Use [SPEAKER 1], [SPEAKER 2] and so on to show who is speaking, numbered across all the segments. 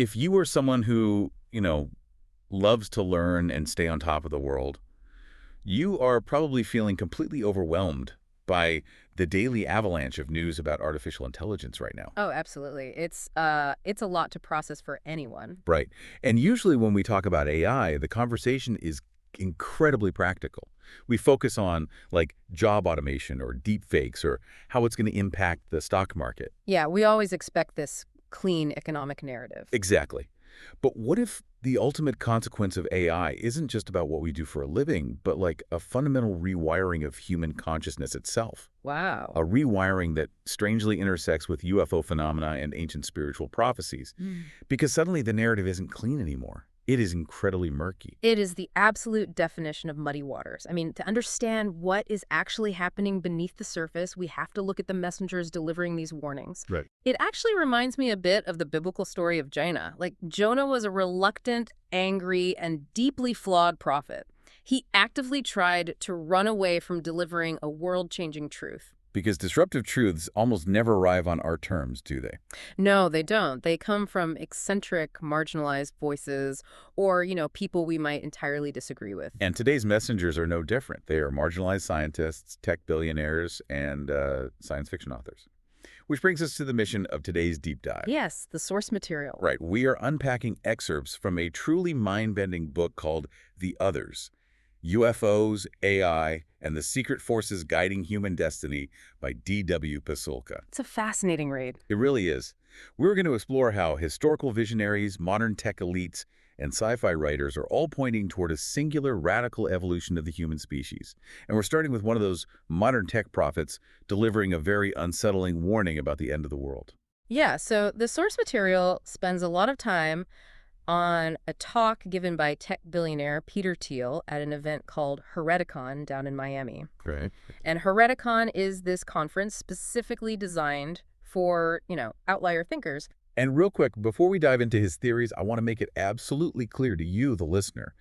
[SPEAKER 1] if you are someone who, loves to learn and stay on top of the world, you are probably feeling completely overwhelmed by the daily avalanche of news about artificial intelligence right now.
[SPEAKER 2] Oh, absolutely. It's a lot to process for anyone.
[SPEAKER 1] Right. And usually when we talk about AI, the conversation is incredibly practical. We focus on like job automation or deep fakes or how it's going to impact the stock market.
[SPEAKER 2] Yeah, we always expect this clean economic narrative.
[SPEAKER 1] Exactly. But what if the ultimate consequence of AI isn't just about what we do for a living, but like a fundamental rewiring of human consciousness itself?
[SPEAKER 2] Wow.
[SPEAKER 1] A rewiring that strangely intersects with UFO phenomena and ancient spiritual prophecies.
[SPEAKER 2] Mm.
[SPEAKER 1] Because suddenly the narrative isn't clean anymore. It is incredibly murky.
[SPEAKER 2] It is the absolute definition of muddy waters. I mean, to understand what is actually happening beneath the surface, we have to look at the messengers delivering these warnings.
[SPEAKER 1] Right.
[SPEAKER 2] It actually reminds me a bit of the biblical story of Jonah. Like, Jonah was a reluctant, angry, and deeply flawed prophet. He actively tried to run away from delivering a world-changing truth.
[SPEAKER 1] Because disruptive truths almost never arrive on our terms, do they?
[SPEAKER 2] No, they don't. They come from eccentric, marginalized voices or, people we might entirely disagree with.
[SPEAKER 1] And today's messengers are no different. They are marginalized scientists, tech billionaires, and science fiction authors. Which brings us to the mission of today's deep dive.
[SPEAKER 2] Yes, the source material.
[SPEAKER 1] Right. We are unpacking excerpts from a truly mind-bending book called The Others: UFOs, AI, and the Secret Forces Guiding Human Destiny by D.W. Pasulka.
[SPEAKER 2] It's a fascinating read.
[SPEAKER 1] It really is. We're going to explore how historical visionaries, modern tech elites, and sci-fi writers are all pointing toward a singular radical evolution of the human species. And we're starting with one of those modern tech prophets delivering a very unsettling warning about the end of the world.
[SPEAKER 2] Yeah, so the source material spends a lot of time on a talk given by tech billionaire Peter Thiel at an event called Hereticon down in Miami.
[SPEAKER 1] Right.
[SPEAKER 2] And Hereticon is this conference specifically designed for, outlier thinkers.
[SPEAKER 1] And real quick, before we dive into his theories, I want to make it absolutely clear to you, the listener,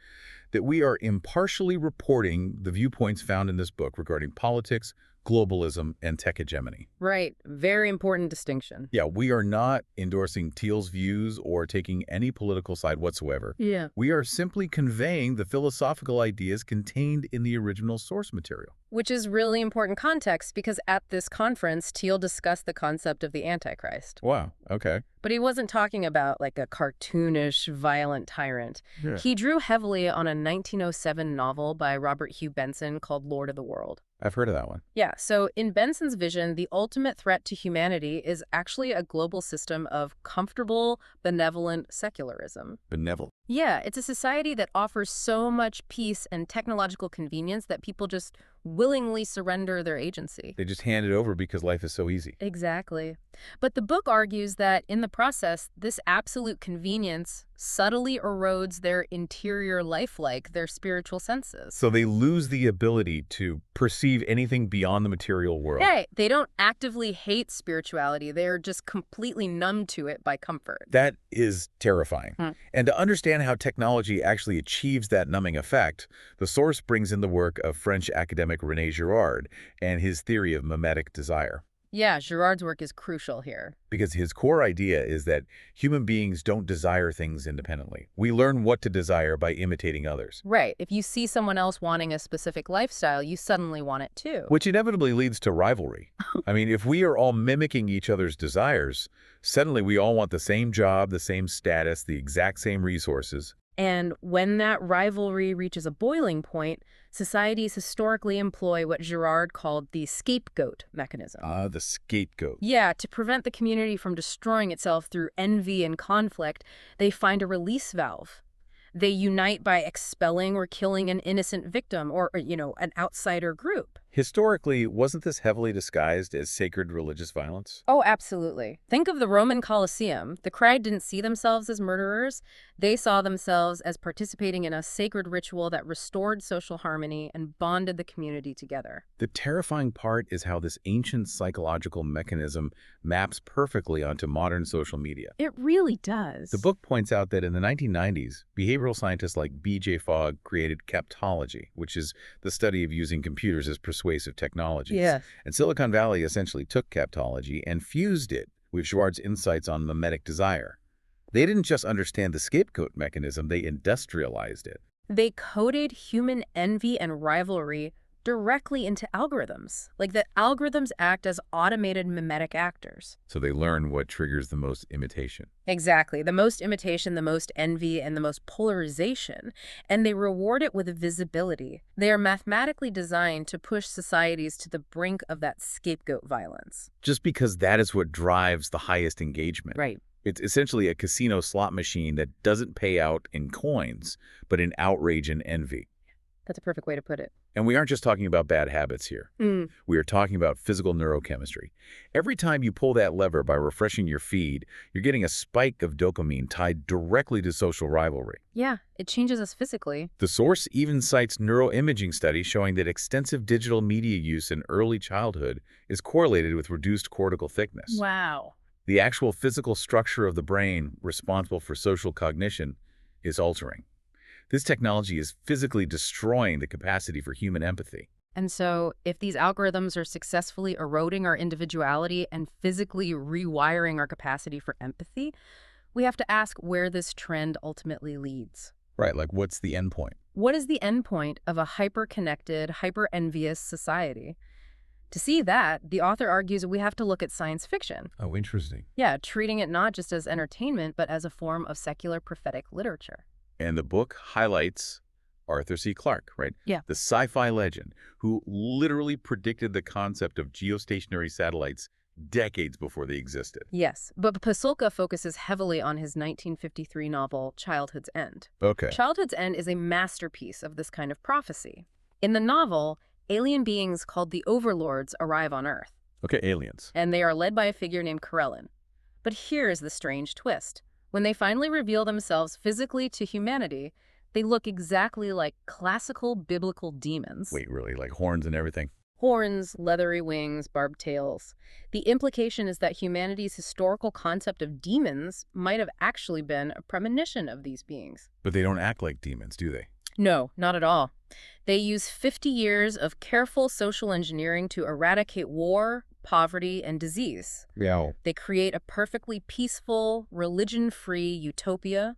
[SPEAKER 1] that we are impartially reporting the viewpoints found in this book regarding politics, globalism, and tech hegemony.
[SPEAKER 2] Right. Very important distinction.
[SPEAKER 1] Yeah, we are not endorsing Thiel's views or taking any political side whatsoever.
[SPEAKER 2] Yeah.
[SPEAKER 1] We are simply conveying the philosophical ideas contained in the original source material.
[SPEAKER 2] Which is really important context because at this conference, Thiel discussed the concept of the Antichrist.
[SPEAKER 1] Wow, okay.
[SPEAKER 2] But he wasn't talking about like a cartoonish, violent tyrant.
[SPEAKER 1] Yeah.
[SPEAKER 2] He drew heavily on a 1907 novel by Robert Hugh Benson called Lord of the World.
[SPEAKER 1] I've heard of that one.
[SPEAKER 2] Yeah, so in Benson's vision, the ultimate threat to humanity is actually a global system of comfortable, benevolent secularism.
[SPEAKER 1] Benevolent.
[SPEAKER 2] Yeah, it's a society that offers so much peace and technological convenience that people just willingly surrender their agency.
[SPEAKER 1] They just hand it over because life is so easy.
[SPEAKER 2] Exactly. But the book argues that in the process, this absolute convenience subtly erodes their interior lifelike, their spiritual senses.
[SPEAKER 1] So they lose the ability to perceive anything beyond the material world.
[SPEAKER 2] Hey, they don't actively hate spirituality. They're just completely numb to it by comfort.
[SPEAKER 1] That is terrifying. And to understand how technology actually achieves that numbing effect, the source brings in the work of French academic René Girard and his theory of mimetic desire.
[SPEAKER 2] Yeah, Girard's work is crucial here.
[SPEAKER 1] Because his core idea is that human beings don't desire things independently. We learn what to desire by imitating others.
[SPEAKER 2] Right. If you see someone else wanting a specific lifestyle, you suddenly want it too.
[SPEAKER 1] Which inevitably leads to rivalry. I mean, if we are all mimicking each other's desires, suddenly we all want the same job, the same status, the exact same resources.
[SPEAKER 2] And when that rivalry reaches a boiling point, societies historically employ what Girard called the scapegoat mechanism.
[SPEAKER 1] The scapegoat.
[SPEAKER 2] Yeah, to prevent the community from destroying itself through envy and conflict, they find a release valve. They unite by expelling or killing an innocent victim or an outsider group.
[SPEAKER 1] Historically, wasn't this heavily disguised as sacred religious violence?
[SPEAKER 2] Oh, absolutely. Think of the Roman Colosseum. The crowd didn't see themselves as murderers. They saw themselves as participating in a sacred ritual that restored social harmony and bonded the community together.
[SPEAKER 1] The terrifying part is how this ancient psychological mechanism maps perfectly onto modern social media.
[SPEAKER 2] It really does.
[SPEAKER 1] The book points out that in the 1990s, behavioral scientists like B.J. Fogg created keptology, which is the study of using computers as persuasive technologies.
[SPEAKER 2] Yeah.
[SPEAKER 1] And Silicon Valley essentially took keptology and fused it with Girard's insights on mimetic desire. They didn't just understand the scapegoat mechanism, they industrialized it.
[SPEAKER 2] They coded human envy and rivalry directly into algorithms. Like the algorithms act as automated mimetic actors.
[SPEAKER 1] So they learn what triggers the most imitation.
[SPEAKER 2] Exactly. The most imitation, the most envy, and the most polarization. And they reward it with visibility. They are mathematically designed to push societies to the brink of that scapegoat violence.
[SPEAKER 1] Just because that is what drives the highest engagement.
[SPEAKER 2] Right.
[SPEAKER 1] It's essentially a casino slot machine that doesn't pay out in coins, but in outrage and envy.
[SPEAKER 2] That's a perfect way to put it.
[SPEAKER 1] And we aren't just talking about bad habits here. We are talking about physical neurochemistry. Every time you pull that lever by refreshing your feed, you're getting a spike of dopamine tied directly to social rivalry.
[SPEAKER 2] Yeah, it changes us physically.
[SPEAKER 1] The source even cites neuroimaging studies showing that extensive digital media use in early childhood is correlated with reduced cortical thickness.
[SPEAKER 2] Wow.
[SPEAKER 1] The actual physical structure of the brain responsible for social cognition is altering. This technology is physically destroying the capacity for human empathy.
[SPEAKER 2] And so if these algorithms are successfully eroding our individuality and physically rewiring our capacity for empathy, we have to ask where this trend ultimately leads.
[SPEAKER 1] Right, like what's the end point?
[SPEAKER 2] What is the end point of a hyper-connected, hyper-envious society? To see that, the author argues we have to look at science fiction.
[SPEAKER 1] Oh, interesting.
[SPEAKER 2] Yeah, treating it not just as entertainment, but as a form of secular prophetic literature.
[SPEAKER 1] And the book highlights Arthur C. Clarke, right?
[SPEAKER 2] Yeah.
[SPEAKER 1] The sci-fi legend who literally predicted the concept of geostationary satellites decades before they existed.
[SPEAKER 2] Yes, but Pasulka focuses heavily on his 1953 novel, Childhood's End.
[SPEAKER 1] Okay.
[SPEAKER 2] Childhood's End is a masterpiece of this kind of prophecy. In the novel, alien beings called the Overlords arrive on Earth,
[SPEAKER 1] Okay, aliens.
[SPEAKER 2] and they are led by a figure named Corellin. But here is the strange twist. When they finally reveal themselves physically to humanity, they look exactly like classical biblical demons.
[SPEAKER 1] Wait, really? Like horns and everything?
[SPEAKER 2] Horns, leathery wings, barbed tails. The implication is that humanity's historical concept of demons might have actually been a premonition of these beings.
[SPEAKER 1] But they don't act like demons, do they?
[SPEAKER 2] No, not at all. They use 50 years of careful social engineering to eradicate war, poverty, and disease.
[SPEAKER 1] Yeah.
[SPEAKER 2] They create a perfectly peaceful, religion-free utopia.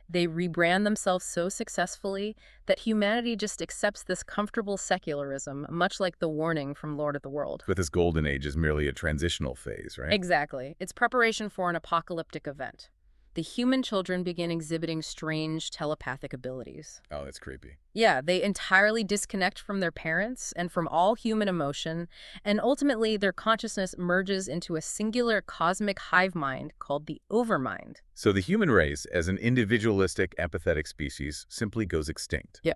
[SPEAKER 2] They rebrand themselves so successfully that humanity just accepts this comfortable secularism, much like the warning from Lord of the World.
[SPEAKER 1] But this golden age is merely a transitional phase, right?
[SPEAKER 2] Exactly. It's preparation for an apocalyptic event. The human children begin exhibiting strange telepathic abilities.
[SPEAKER 1] Oh, that's creepy.
[SPEAKER 2] Yeah, they entirely disconnect from their parents and from all human emotion, and ultimately their consciousness merges into a singular cosmic hive mind called the overmind.
[SPEAKER 1] So the human race, as an individualistic, empathetic species, simply goes extinct.
[SPEAKER 2] Yeah.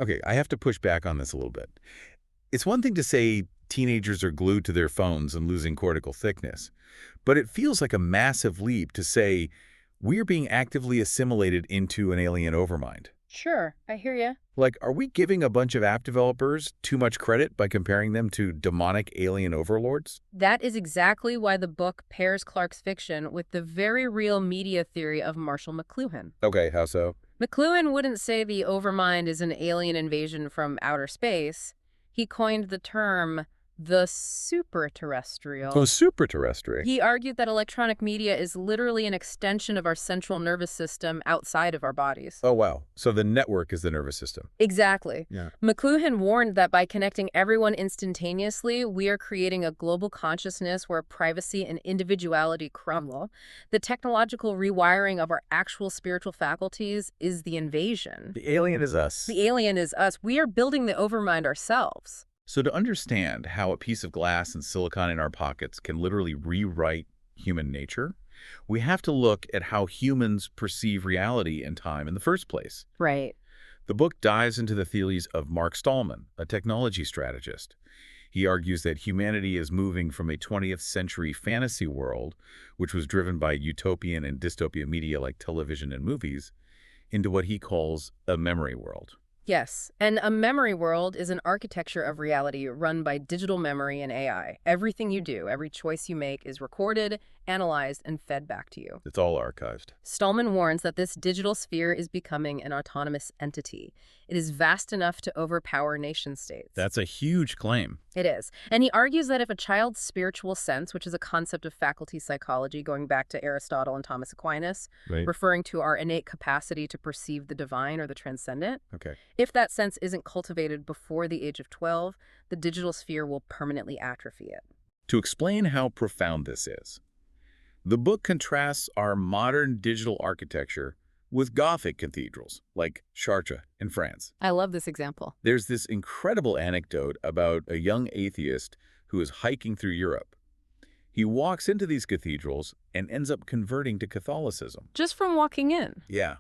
[SPEAKER 1] Okay, I have to push back on this a little bit. It's one thing to say teenagers are glued to their phones and losing cortical thickness, but it feels like a massive leap to say we're being actively assimilated into an alien overmind.
[SPEAKER 2] Sure, I hear ya.
[SPEAKER 1] Like, are we giving a bunch of app developers too much credit by comparing them to demonic alien overlords?
[SPEAKER 2] That is exactly why the book pairs Clarke's fiction with the very real media theory of Marshall McLuhan.
[SPEAKER 1] Okay, how so?
[SPEAKER 2] McLuhan wouldn't say the overmind is an alien invasion from outer space. He coined the term the superterrestrial.
[SPEAKER 1] Oh, superterrestrial.
[SPEAKER 2] He argued that electronic media is literally an extension of our central nervous system outside of our bodies.
[SPEAKER 1] Oh, wow. So the network is the nervous system.
[SPEAKER 2] Exactly.
[SPEAKER 1] Yeah.
[SPEAKER 2] McLuhan warned that by connecting everyone instantaneously, we are creating a global consciousness where privacy and individuality crumble. The technological rewiring of our actual spiritual faculties is the invasion.
[SPEAKER 1] The alien is us.
[SPEAKER 2] The alien is us. We are building the overmind ourselves.
[SPEAKER 1] So to understand how a piece of glass and silicon in our pockets can literally rewrite human nature, we have to look at how humans perceive reality and time in the first place.
[SPEAKER 2] Right.
[SPEAKER 1] The book dives into the theories of Mark Stallman, a technology strategist. He argues that humanity is moving from a 20th century fantasy world, which was driven by utopian and dystopia media like television and movies, into what he calls a memory world.
[SPEAKER 2] Yes, and a memory world is an architecture of reality run by digital memory and AI. Everything you do, every choice you make is recorded analyzed, and fed back to you.
[SPEAKER 1] It's all archived.
[SPEAKER 2] Stallman warns that this digital sphere is becoming an autonomous entity. It is vast enough to overpower nation-states.
[SPEAKER 1] That's a huge claim.
[SPEAKER 2] It is. And he argues that if a child's spiritual sense, which is a concept of faculty psychology going back to Aristotle and Thomas Aquinas,
[SPEAKER 1] Right.
[SPEAKER 2] referring to our innate capacity to perceive the divine or the transcendent,
[SPEAKER 1] Okay.
[SPEAKER 2] if that sense isn't cultivated before the age of 12, the digital sphere will permanently atrophy it.
[SPEAKER 1] To explain how profound this is, the book contrasts our modern digital architecture with Gothic cathedrals, like Chartres in France.
[SPEAKER 2] I love this example.
[SPEAKER 1] There's this incredible anecdote about a young atheist who is hiking through Europe. He walks into these cathedrals and ends up converting to Catholicism.
[SPEAKER 2] Just from walking in.
[SPEAKER 1] Yeah.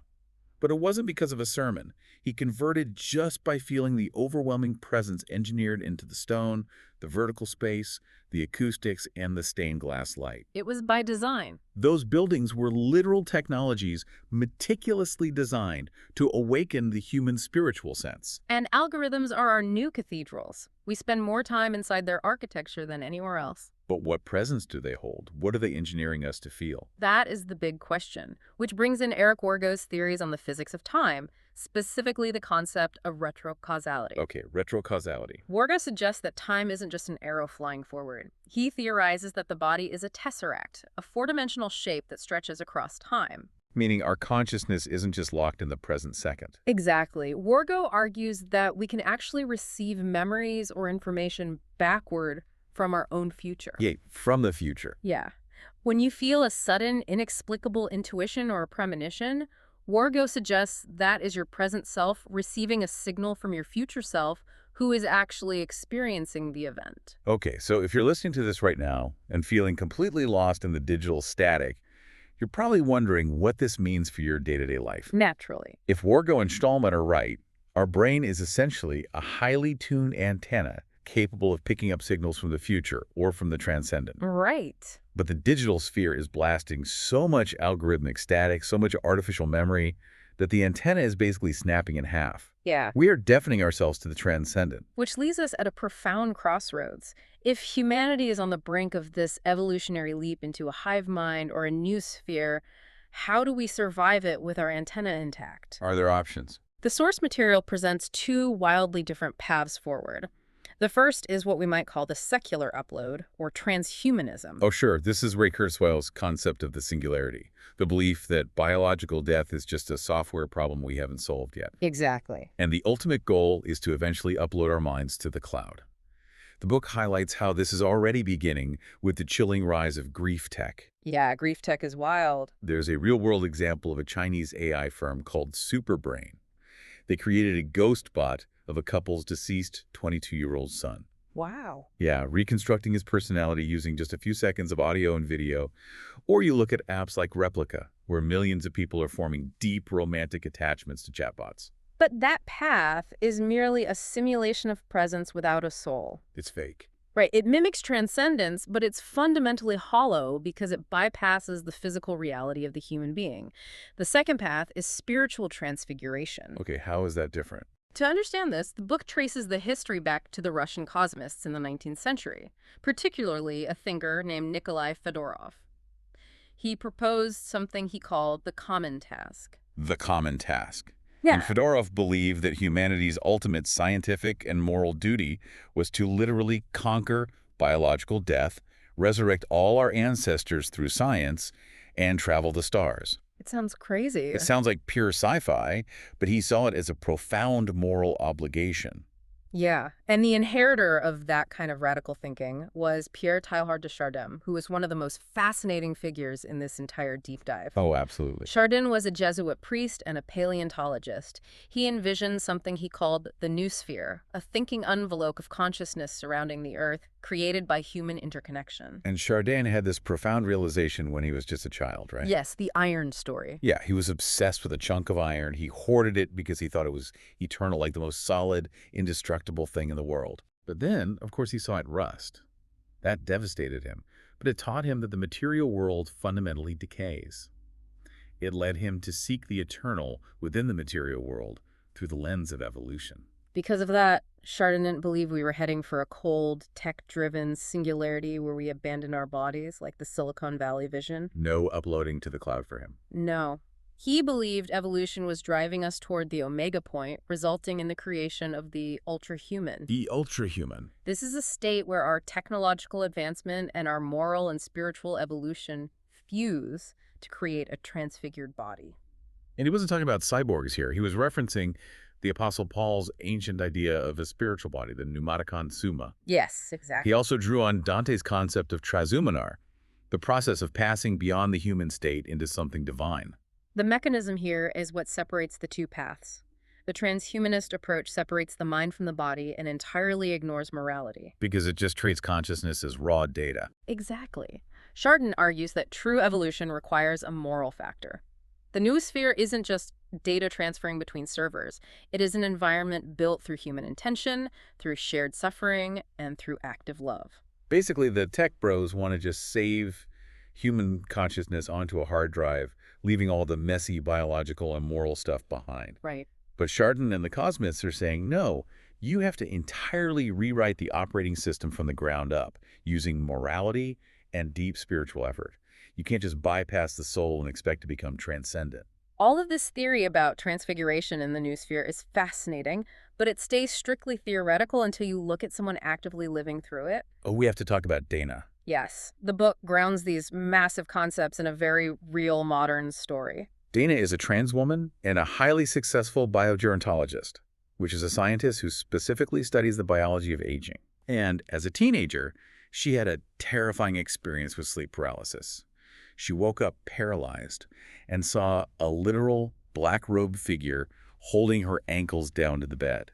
[SPEAKER 1] But it wasn't because of a sermon. He converted just by feeling the overwhelming presence engineered into the stone, the vertical space, the acoustics, and the stained glass light.
[SPEAKER 2] It was by design.
[SPEAKER 1] Those buildings were literal technologies meticulously designed to awaken the human spiritual sense.
[SPEAKER 2] And algorithms are our new cathedrals. We spend more time inside their architecture than anywhere else.
[SPEAKER 1] But what presence do they hold? What are they engineering us to feel?
[SPEAKER 2] That is the big question, which brings in Eric Wargo's theories on the physics of time, specifically the concept of retrocausality.
[SPEAKER 1] Okay, retrocausality.
[SPEAKER 2] Wargo suggests that time isn't just an arrow flying forward. He theorizes that the body is a tesseract, a four-dimensional shape that stretches across time.
[SPEAKER 1] Meaning our consciousness isn't just locked in the present second.
[SPEAKER 2] Exactly. Wargo argues that we can actually receive memories or information backward from our own future.
[SPEAKER 1] Yeah, from the future.
[SPEAKER 2] Yeah. When you feel a sudden, inexplicable intuition or a premonition, Wargo suggests that is your present self receiving a signal from your future self who is actually experiencing the event.
[SPEAKER 1] Okay, so if you're listening to this right now and feeling completely lost in the digital static, you're probably wondering what this means for your day-to-day life.
[SPEAKER 2] Naturally.
[SPEAKER 1] If Wargo and Stallman are right, our brain is essentially a highly tuned antenna capable of picking up signals from the future or from the transcendent.
[SPEAKER 2] Right.
[SPEAKER 1] But the digital sphere is blasting so much algorithmic static, so much artificial memory, that the antenna is basically snapping in half.
[SPEAKER 2] Yeah.
[SPEAKER 1] We are deafening ourselves to the transcendent.
[SPEAKER 2] Which leaves us at a profound crossroads. If humanity is on the brink of this evolutionary leap into a hive mind or a new sphere, how do we survive it with our antenna intact?
[SPEAKER 1] Are there options?
[SPEAKER 2] The source material presents two wildly different paths forward. The first is what we might call the secular upload, or transhumanism.
[SPEAKER 1] Oh, sure. This is Ray Kurzweil's concept of the singularity, the belief that biological death is just a software problem we haven't solved yet.
[SPEAKER 2] Exactly.
[SPEAKER 1] And the ultimate goal is to eventually upload our minds to the cloud. The book highlights how this is already beginning with the chilling rise of grief tech.
[SPEAKER 2] Yeah, grief tech is wild.
[SPEAKER 1] There's a real-world example of a Chinese AI firm called Superbrain. They created a ghost bot of a couple's deceased 22-year-old son.
[SPEAKER 2] Wow.
[SPEAKER 1] Yeah, reconstructing his personality using just a few seconds of audio and video. Or you look at apps like Replica, where millions of people are forming deep romantic attachments to chatbots.
[SPEAKER 2] But that path is merely a simulation of presence without a soul.
[SPEAKER 1] It's fake.
[SPEAKER 2] Right, it mimics transcendence, but it's fundamentally hollow because it bypasses the physical reality of the human being. The second path is spiritual transfiguration.
[SPEAKER 1] Okay, how is that different?
[SPEAKER 2] To understand this, the book traces the history back to the Russian cosmists in the 19th century, particularly a thinker named Nikolai Fedorov. He proposed something he called the common task.
[SPEAKER 1] The common task.
[SPEAKER 2] Yeah.
[SPEAKER 1] And Fedorov believed that humanity's ultimate scientific and moral duty was to literally conquer biological death, resurrect all our ancestors through science, and travel the stars.
[SPEAKER 2] It sounds crazy.
[SPEAKER 1] It sounds like pure sci-fi, but he saw it as a profound moral obligation.
[SPEAKER 2] Yeah, and the inheritor of that kind of radical thinking was Pierre Teilhard de Chardin, who was one of the most fascinating figures in this entire deep dive.
[SPEAKER 1] Oh, absolutely.
[SPEAKER 2] Chardin was a Jesuit priest and a paleontologist. He envisioned something he called the new sphere, a thinking envelope of consciousness surrounding the Earth, created by human interconnection.
[SPEAKER 1] And Chardin had this profound realization when he was just a child, right?
[SPEAKER 2] Yes, the iron story.
[SPEAKER 1] Yeah, he was obsessed with a chunk of iron. He hoarded it because he thought it was eternal, like the most solid, indestructible thing in the world. But then, of course, he saw it rust. That devastated him. But it taught him that the material world fundamentally decays. It led him to seek the eternal within the material world through the lens of evolution.
[SPEAKER 2] Because of that, Chardin didn't believe we were heading for a cold, tech-driven singularity where we abandon our bodies, like the Silicon Valley vision.
[SPEAKER 1] No uploading to the cloud for him.
[SPEAKER 2] No. He believed evolution was driving us toward the omega point, resulting in the creation of the ultra-human.
[SPEAKER 1] The ultra-human.
[SPEAKER 2] This is a state where our technological advancement and our moral and spiritual evolution fuse to create a transfigured body.
[SPEAKER 1] And he wasn't talking about cyborgs here. He was referencing the Apostle Paul's ancient idea of a spiritual body, the pneumaticon summa.
[SPEAKER 2] Yes, exactly.
[SPEAKER 1] He also drew on Dante's concept of transumanar, the process of passing beyond the human state into something divine.
[SPEAKER 2] The mechanism here is what separates the two paths. The transhumanist approach separates the mind from the body and entirely ignores morality.
[SPEAKER 1] Because it just treats consciousness as raw data.
[SPEAKER 2] Exactly. Chardin argues that true evolution requires a moral factor. The noosphere isn't just data transferring between servers. It is an environment built through human intention, through shared suffering, and through active love.
[SPEAKER 1] Basically, the tech bros want to just save human consciousness onto a hard drive, leaving all the messy biological and moral stuff behind.
[SPEAKER 2] Right.
[SPEAKER 1] But Chardin and the cosmists are saying, no, you have to entirely rewrite the operating system from the ground up, using morality and deep spiritual effort. You can't just bypass the soul and expect to become transcendent.
[SPEAKER 2] All of this theory about transfiguration in the noosphere is fascinating, but it stays strictly theoretical until you look at someone actively living through it.
[SPEAKER 1] Oh, we have to talk about Dana.
[SPEAKER 2] Yes, the book grounds these massive concepts in a very real modern story.
[SPEAKER 1] Dana is a trans woman and a highly successful biogerontologist, which is a scientist who specifically studies the biology of aging. And as a teenager, she had a terrifying experience with sleep paralysis. She woke up paralyzed and saw a literal black-robed figure holding her ankles down to the bed.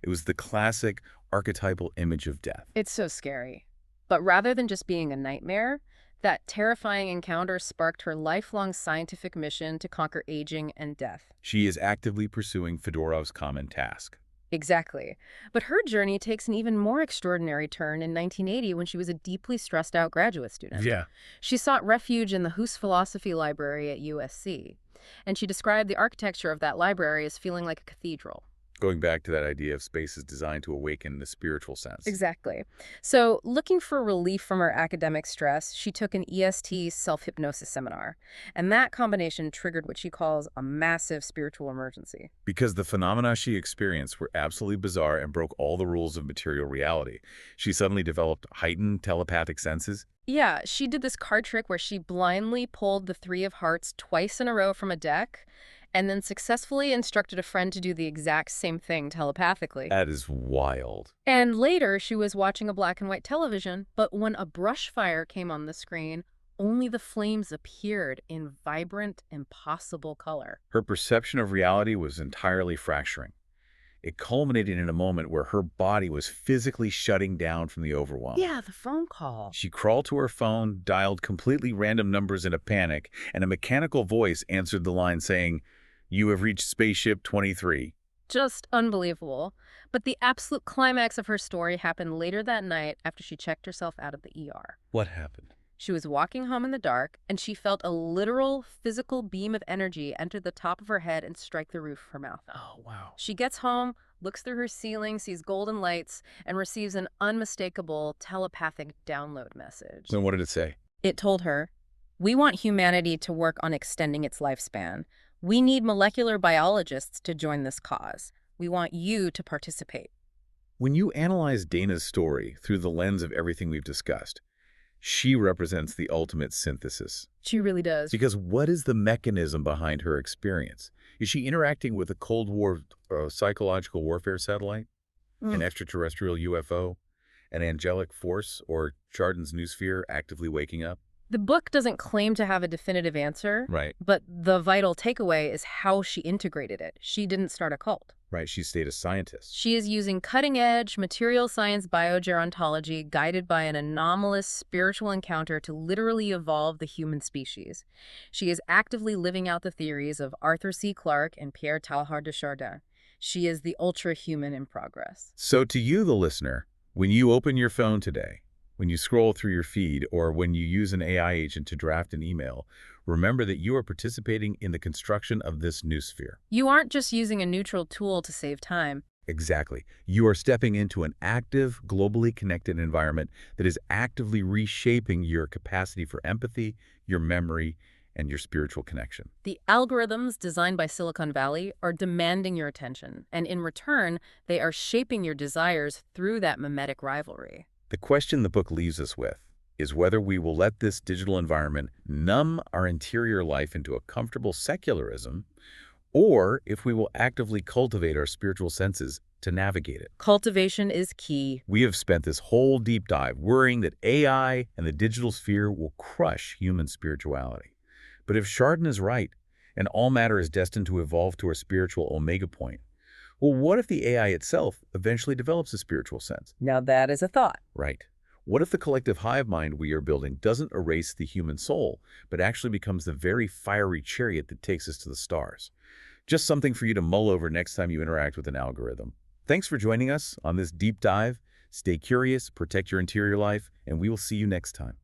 [SPEAKER 1] It was the classic archetypal image of death.
[SPEAKER 2] It's so scary. But rather than just being a nightmare, that terrifying encounter sparked her lifelong scientific mission to conquer aging and death.
[SPEAKER 1] She is actively pursuing Fedorov's common task.
[SPEAKER 2] Exactly. But her journey takes an even more extraordinary turn in 1980 when she was a deeply stressed out graduate student.
[SPEAKER 1] Yeah.
[SPEAKER 2] She sought refuge in the Hus Philosophy Library at USC, and she described the architecture of that library as feeling like a cathedral.
[SPEAKER 1] Going back to that idea of spaces designed to awaken the spiritual sense.
[SPEAKER 2] Exactly. So, looking for relief from her academic stress, she took an EST self-hypnosis seminar. And that combination triggered what she calls a massive spiritual emergency.
[SPEAKER 1] Because the phenomena she experienced were absolutely bizarre and broke all the rules of material reality. She suddenly developed heightened telepathic senses.
[SPEAKER 2] Yeah, she did this card trick where she blindly pulled the 3 of hearts twice in a row from a deck, and then successfully instructed a friend to do the exact same thing telepathically.
[SPEAKER 1] That is wild.
[SPEAKER 2] And later, she was watching a black and white television, but when a brush fire came on the screen, only the flames appeared in vibrant, impossible color.
[SPEAKER 1] Her perception of reality was entirely fracturing. It culminated in a moment where her body was physically shutting down from the overwhelm.
[SPEAKER 2] Yeah, the phone call.
[SPEAKER 1] She crawled to her phone, dialed completely random numbers in a panic, and a mechanical voice answered the line saying, "You have reached Spaceship 23.
[SPEAKER 2] Just unbelievable. But the absolute climax of her story happened later that night after she checked herself out of the ER.
[SPEAKER 1] What happened?
[SPEAKER 2] She was walking home in the dark, and she felt a literal physical beam of energy enter the top of her head and strike the roof of her mouth.
[SPEAKER 1] Oh, wow.
[SPEAKER 2] She gets home, looks through her ceiling, sees golden lights, and receives an unmistakable telepathic download message.
[SPEAKER 1] Then what did it say?
[SPEAKER 2] It told her, "We want humanity to work on extending its lifespan. We need molecular biologists to join this cause. We want you to participate."
[SPEAKER 1] When you analyze Dana's story through the lens of everything we've discussed, she represents the ultimate synthesis.
[SPEAKER 2] She really does.
[SPEAKER 1] Because what is the mechanism behind her experience? Is she interacting with a Cold War psychological warfare satellite, an extraterrestrial UFO, an angelic force, or Chardin's noosphere actively waking up?
[SPEAKER 2] The book doesn't claim to have a definitive answer,
[SPEAKER 1] Right.
[SPEAKER 2] but the vital takeaway is how she integrated it. She didn't start a cult.
[SPEAKER 1] Right, she stayed a scientist.
[SPEAKER 2] She is using cutting-edge material science biogerontology guided by an anomalous spiritual encounter to literally evolve the human species. She is actively living out the theories of Arthur C. Clarke and Pierre Teilhard de Chardin. She is the ultra-human in progress.
[SPEAKER 1] So to you, the listener, when you open your phone today, when you scroll through your feed, or when you use an AI agent to draft an email, remember that you are participating in the construction of this noosphere.
[SPEAKER 2] You aren't just using a neutral tool to save time.
[SPEAKER 1] Exactly. You are stepping into an active, globally connected environment that is actively reshaping your capacity for empathy, your memory, and your spiritual connection.
[SPEAKER 2] The algorithms designed by Silicon Valley are demanding your attention, and in return, they are shaping your desires through that mimetic rivalry.
[SPEAKER 1] The question the book leaves us with is whether we will let this digital environment numb our interior life into a comfortable secularism, or if we will actively cultivate our spiritual senses to navigate it.
[SPEAKER 2] Cultivation is key.
[SPEAKER 1] We have spent this whole deep dive worrying that AI and the digital sphere will crush human spirituality. But if Chardin is right, and all matter is destined to evolve to a spiritual omega point, well, what if the AI itself eventually develops a spiritual sense?
[SPEAKER 2] Now that is a thought.
[SPEAKER 1] Right. What if the collective hive mind we are building doesn't erase the human soul, but actually becomes the very fiery chariot that takes us to the stars? Just something for you to mull over next time you interact with an algorithm. Thanks for joining us on this deep dive. Stay curious, protect your interior life, and we will see you next time.